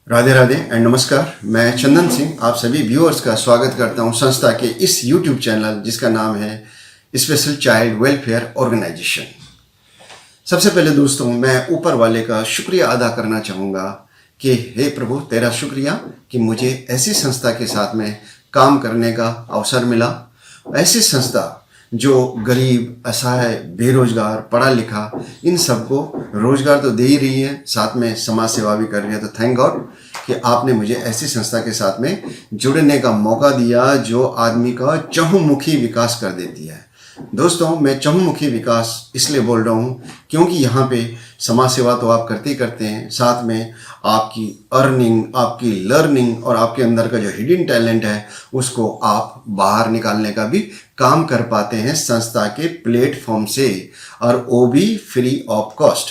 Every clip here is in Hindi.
राधे राधे एंड नमस्कार। मैं चंदन सिंह आप सभी व्यूअर्स का स्वागत करता हूं संस्था के इस यूट्यूब चैनल जिसका नाम है स्पेशल चाइल्ड वेलफेयर ऑर्गेनाइजेशन। सबसे पहले दोस्तों मैं ऊपर वाले का शुक्रिया अदा करना चाहूँगा कि हे प्रभु तेरा शुक्रिया कि मुझे ऐसी संस्था के साथ में काम करने का अवसर मिला। ऐसी संस्था जो गरीब, असहाय, बेरोजगार, पढ़ा लिखा इन सबको रोजगार तो दे ही रही है, साथ में समाज सेवा भी कर रही है। तो थैंक गॉड कि आपने मुझे ऐसी संस्था के साथ में जुड़ने का मौका दिया जो आदमी का चहुमुखी विकास कर देती है। दोस्तों मैं चहुमुखी विकास इसलिए बोल रहा हूँ क्योंकि यहाँ पे समाज सेवा तो आप करते ही करते हैं, साथ में आपकी अर्निंग, आपकी लर्निंग और आपके अंदर का जो हिडन टैलेंट है उसको आप बाहर निकालने का भी काम कर पाते हैं संस्था के प्लेटफॉर्म से, और वो भी फ्री ऑफ कॉस्ट।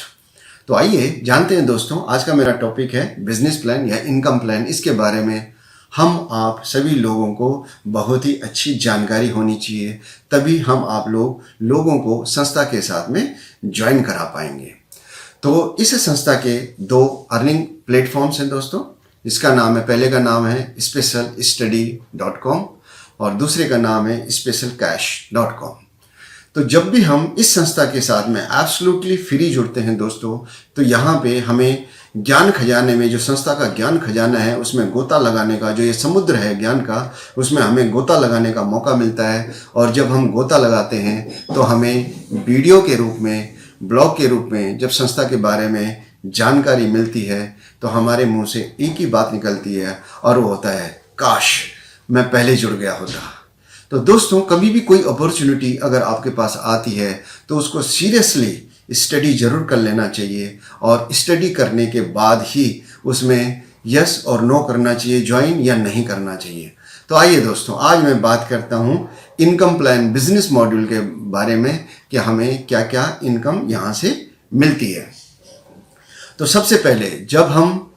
तो आइए जानते हैं दोस्तों, आज का मेरा टॉपिक है बिजनेस प्लान या इनकम प्लान। इसके बारे में हम आप सभी लोगों को बहुत ही अच्छी जानकारी होनी चाहिए, तभी हम आप लोगों को संस्था के साथ में ज्वाइन करा पाएंगे। तो इस संस्था के दो अर्निंग प्लेटफॉर्म्स हैं दोस्तों। इसका नाम है, पहले का नाम है specialstudy.com और दूसरे का नाम है specialcash.com। तो जब भी हम इस संस्था के साथ में एब्सोल्युटली फ्री जुड़ते हैं दोस्तों, तो यहाँ पे हमें ज्ञान खजाने में, जो संस्था का ज्ञान खजाना है उसमें गोता लगाने का, जो ये समुद्र है ज्ञान का, उसमें हमें गोता लगाने का मौका मिलता है। और जब हम गोता लगाते हैं तो हमें वीडियो के रूप में, ब्लॉग के रूप में जब संस्था के बारे में जानकारी मिलती है तो हमारे मुंह से एक ही बात निकलती है और वो होता है, काश मैं पहले जुड़ गया होता। तो दोस्तों कभी भी कोई अपॉर्चुनिटी अगर आपके पास आती है तो उसको सीरियसली स्टडी जरूर कर लेना चाहिए, और स्टडी करने के बाद ही उसमें यस और नो करना चाहिए, ज्वाइन या नहीं करना चाहिए। तो आइए दोस्तों, आज मैं बात करता हूँ इनकम प्लान बिजनेस मॉड्यूल के बारे में कि हमें क्या क्या इनकम यहाँ से मिलती है। तो सबसे पहले जब हम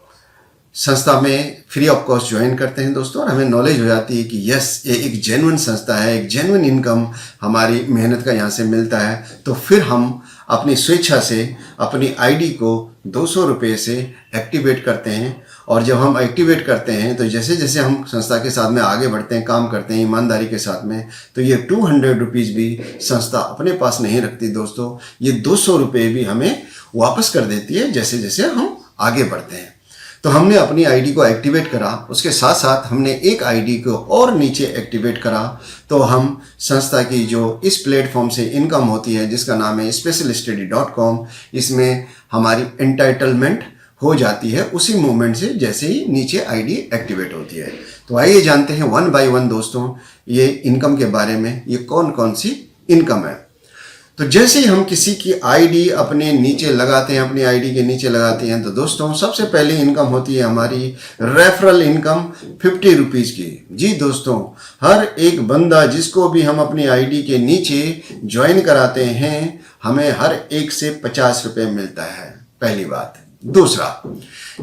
संस्था में फ्री ऑफ कॉस्ट ज्वाइन करते हैं दोस्तों, और हमें नॉलेज हो जाती है कि यस ये एक जेन्युइन संस्था है, एक जेन्युइन इनकम हमारी मेहनत का यहाँ से मिलता है, तो फिर हम अपनी स्वेच्छा से अपनी आईडी को 200 रुपये से एक्टिवेट करते हैं। और जब हम एक्टिवेट करते हैं तो जैसे जैसे हम संस्था के साथ में आगे बढ़ते हैं, काम करते हैं ईमानदारी के साथ में, तो ये 200 रुपीज़ भी संस्था अपने पास नहीं रखती दोस्तों, ये 200 रुपये भी हमें वापस कर देती है जैसे जैसे हम आगे बढ़ते हैं। तो हमने अपनी आईडी को एक्टिवेट करा, उसके साथ साथ हमने एक आईडी को और नीचे एक्टिवेट करा, तो हम संस्था की जो इस प्लेटफॉर्म से इनकम होती है जिसका नाम है specialstudy.com, इसमें हमारी एंटाइटलमेंट हो जाती है उसी मोमेंट से जैसे ही नीचे आईडी एक्टिवेट होती है। तो आइए जानते हैं वन बाय वन दोस्तों ये इनकम के बारे में, ये कौन कौन सी इनकम है। तो जैसे ही हम किसी की आईडी अपने नीचे लगाते हैं, अपनी आईडी के नीचे लगाते हैं, तो दोस्तों सबसे पहले इनकम होती है हमारी रेफरल इनकम 50 रुपीज़ की। जी दोस्तों, हर एक बंदा जिसको भी हम अपनी आईडी के नीचे ज्वाइन कराते हैं हमें हर एक से 50 रुपये मिलता है, पहली बात। दूसरा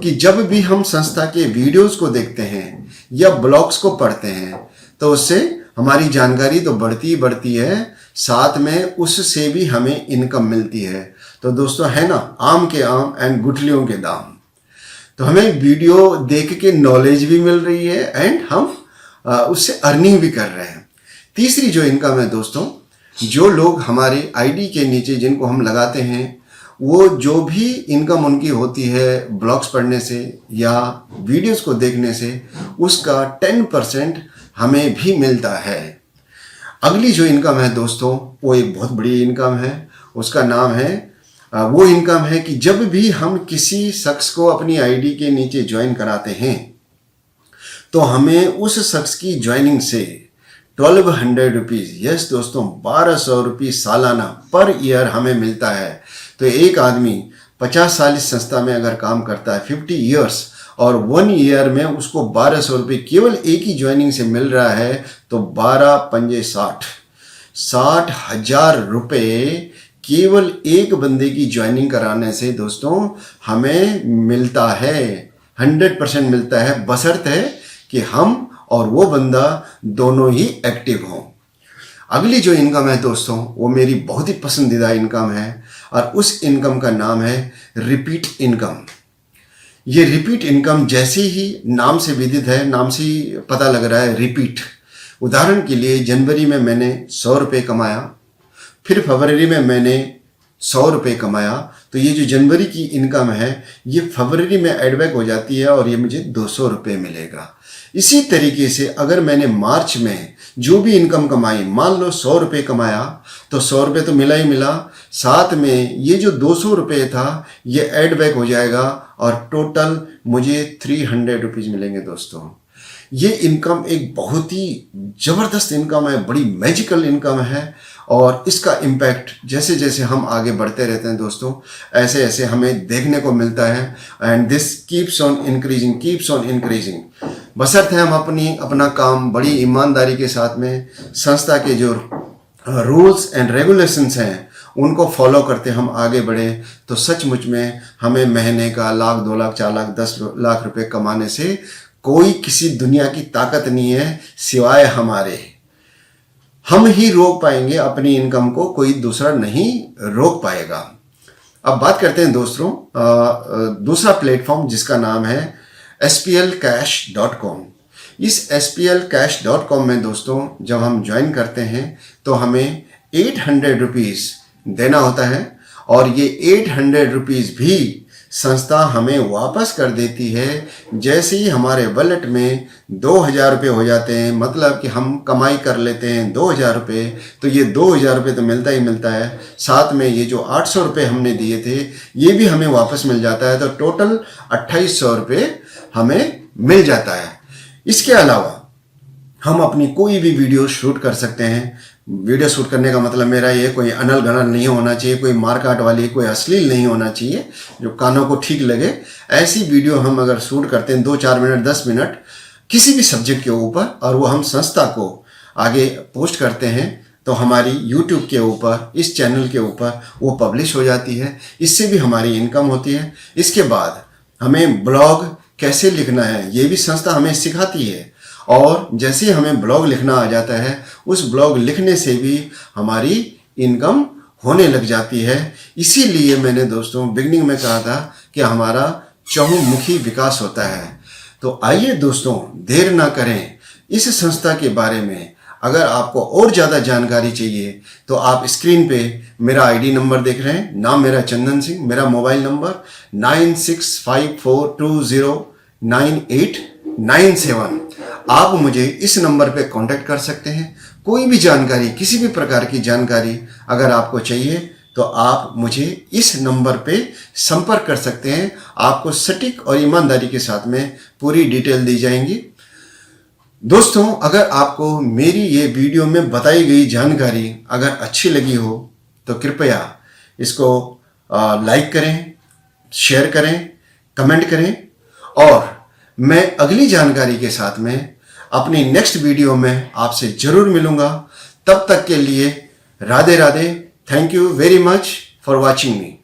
कि जब भी हम संस्था के वीडियोस को देखते हैं या ब्लॉग्स को पढ़ते हैं तो उससे हमारी जानकारी तो बढ़ती ही बढ़ती है, साथ में उससे भी हमें इनकम मिलती है। तो दोस्तों है ना, आम के आम एंड गुठलियों के दाम। तो हमें वीडियो देख के नॉलेज भी मिल रही है एंड हम उससे अर्निंग भी कर रहे हैं। तीसरी जो इनकम है दोस्तों, जो लोग हमारे आईडी के नीचे जिनको हम लगाते हैं, वो जो भी इनकम उनकी होती है ब्लॉग्स पढ़ने से या वीडियोस को देखने से, उसका 10% हमें भी मिलता है। अगली जो इनकम है दोस्तों वो एक बहुत बड़ी इनकम है, उसका नाम है, वो इनकम है कि जब भी हम किसी शख्स को अपनी आईडी के नीचे ज्वाइन कराते हैं तो हमें उस शख्स की ज्वाइनिंग से 1200 रुपीज़, यस दोस्तों 1200 रुपये सालाना पर ईयर हमें मिलता है। तो एक आदमी 50 साल इस संस्था में अगर काम करता है, 50 ईयर्स, और 1 ईयर में उसको 1200 रुपये केवल एक ही ज्वाइनिंग से मिल रहा है, तो 12 पंजे 60,000 रुपये केवल एक बंदे की ज्वाइनिंग कराने से दोस्तों हमें मिलता है। 100% मिलता है, बशर्ते कि हम और वो बंदा दोनों ही एक्टिव हों। अगली जो इनकम है दोस्तों वो मेरी बहुत ही पसंदीदा इनकम है, और उस इनकम का नाम है रिपीट इनकम। ये रिपीट इनकम जैसे ही नाम से विदित है, नाम से ही पता लग रहा है रिपीट। उदाहरण के लिए जनवरी में मैंने 100 रुपये कमाया, फिर फरवरी में मैंने 100 रुपये कमाया, तो ये जो जनवरी की इनकम है ये फरवरी में एडबैक हो जाती है और ये मुझे 200 रुपये मिलेगा। इसी तरीके से अगर मैंने मार्च में जो भी इनकम कमाई, मान लो 100 रुपये कमाया, तो 100 रुपये तो मिला ही मिला, साथ में ये जो 200 रुपये था ये एडबैक हो जाएगा और टोटल मुझे 300 रुपीज़ मिलेंगे। दोस्तों ये इनकम एक बहुत ही ज़बरदस्त इनकम है, बड़ी मैजिकल इनकम है और इसका इम्पैक्ट जैसे जैसे हम आगे बढ़ते रहते हैं दोस्तों, ऐसे ऐसे हमें देखने को मिलता है। And this keeps on increasing. बशर्ते हम अपना काम बड़ी ईमानदारी के साथ में संस्था के जो रूल्स एंड रेगुलेशंस हैं उनको फॉलो करते हम आगे बढ़े, तो सचमुच में हमें महीने का 1 लाख, 2 लाख, 4 लाख, 10 लाख रुपए कमाने से कोई किसी दुनिया की ताकत नहीं है सिवाय हमारे। हम ही रोक पाएंगे अपनी इनकम को, कोई दूसरा नहीं रोक पाएगा। अब बात करते हैं दोस्तों दूसरा प्लेटफॉर्म जिसका नाम है SPLcash.com। इस SPLcash.com में दोस्तों जब हम ज्वाइन करते हैं तो हमें 800 रुपीज़ देना होता है और ये 800 रुपीज़ भी संस्था हमें वापस कर देती है जैसे ही हमारे वॉलेट में 2000 रुपये हो जाते हैं। मतलब कि हम कमाई कर लेते हैं 2000 रुपये, तो ये 2000 रुपये तो मिलता ही मिलता है, साथ में ये जो 800 रुपये हमने दिए थे ये भी हमें वापस मिल जाता है, तो टोटल 2800 रुपये हमें मिल जाता है। इसके अलावा हम अपनी कोई भी वीडियो शूट कर सकते हैं। वीडियो शूट करने का मतलब मेरा ये कोई अनल गनल नहीं होना चाहिए, कोई मारकाट वाली, कोई अश्लील नहीं होना चाहिए, जो कानों को ठीक लगे। ऐसी वीडियो हम अगर शूट करते हैं 2-4 मिनट, 10 मिनट किसी भी सब्जेक्ट के ऊपर, और वो हम संस्था को आगे पोस्ट करते हैं, तो हमारी YouTube के ऊपर, इस चैनल के ऊपर वो पब्लिश हो जाती है। इससे भी हमारी इनकम होती है। इसके बाद हमें ब्लॉग कैसे लिखना है ये भी संस्था हमें सिखाती है, और जैसे हमें ब्लॉग लिखना आ जाता है उस ब्लॉग लिखने से भी हमारी इनकम होने लग जाती है। इसीलिए मैंने दोस्तों बिगनिंग में कहा था कि हमारा चहुमुखी विकास होता है। तो आइए दोस्तों देर ना करें, इस संस्था के बारे में अगर आपको और ज़्यादा जानकारी चाहिए तो आप स्क्रीन पे मेरा ID नंबर देख रहे हैं। नाम मेरा चंदन सिंह, मेरा मोबाइल नंबर 9654209897। आप मुझे इस नंबर पे कांटेक्ट कर सकते हैं। कोई भी जानकारी, किसी भी प्रकार की जानकारी अगर आपको चाहिए तो आप मुझे इस नंबर पे संपर्क कर सकते हैं। आपको सटीक और ईमानदारी के साथ में पूरी डिटेल दी जाएंगी। दोस्तों अगर आपको मेरी ये वीडियो में बताई गई जानकारी अगर अच्छी लगी हो तो कृपया इसको लाइक करें, शेयर करें, कमेंट करें, और मैं अगली जानकारी के साथ में अपनी नेक्स्ट वीडियो में आपसे ज़रूर मिलूँगा। तब तक के लिए Radhe Radhe. Thank you very much for watching me.